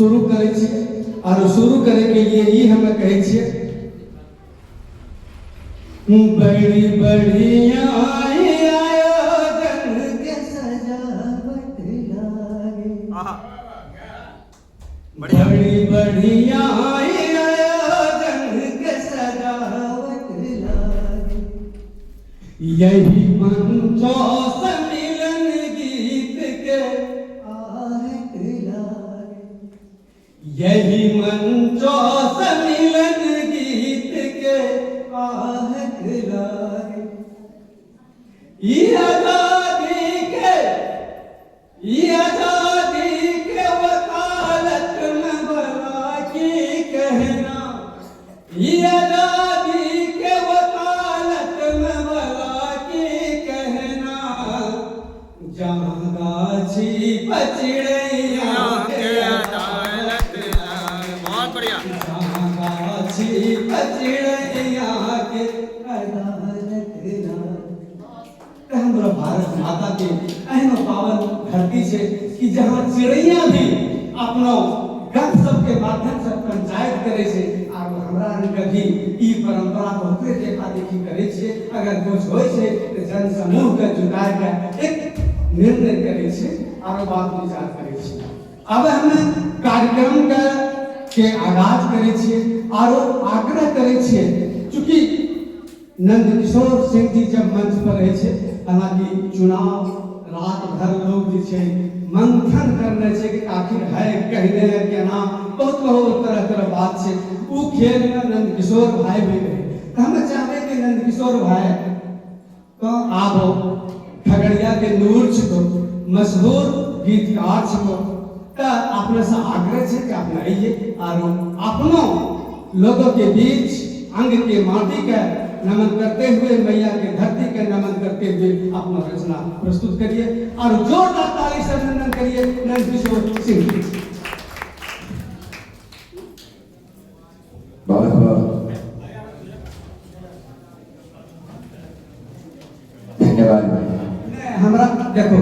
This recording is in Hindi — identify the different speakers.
Speaker 1: शुरू करे छियै और शुरू करे के लिए ही हम कहे छियै बड़ी बढ़िया आयोजन के सजावट लागे बड़ी बढ़िया आयोजन के सजावट लागे यही मंचों सम्मिलन गीत के आहट लागे यही मंचों सम्मिलन गीत के आहट लागे आजादी के वकालत में भला की कहना आजादी के वकालत में भला की कहना जहाँ गाछी पचड़ैया के अदालत
Speaker 2: बहुत बढ़िया
Speaker 1: जहाँ गाछी पचड़ैया के अदालत हमरा भारत माता के एहन पावन धरती से कि जहाँ चिड़ैया भी अपनो गप सबके माध्यम से पंचायत करे छे और हमरा के भी ई परंपरा बहुते देखा देखी करे छे अगर कुछ होय छे तो जन समूह के जुटाए के एक निर्णय करे छे और बात विचार करे छे। अब हम कार्यक्रम के आगाज करे छे और आग्रह करे छे चूंकि नंदकिशोर सिंह जी जब मंच पर रहे छे हालांकि चुनाव रात भर लोग जे मंथन करने छे कि आखिर है कहने है के नाम बहुत तरह तरह बात छे उ खेल में नंदकिशोर भाई भी रहे हम चाहते कि नंदकिशोर भाई तो आबो खगड़िया के नूर छो मशहूर गीतकार छो तो अपने से आग्रह छे कि अपने आइए और अपनों लोगों के बीच अंग के माटी का नमन करते हुए मैया के धरती के नमन करते हुए अपना रचना प्रस्तुत करिए और जोरदार ताली से अभिनंदन करिए नंदकिशोर सिंह जी।
Speaker 3: बहुत बहुत धन्यवाद।
Speaker 1: हमरा देखो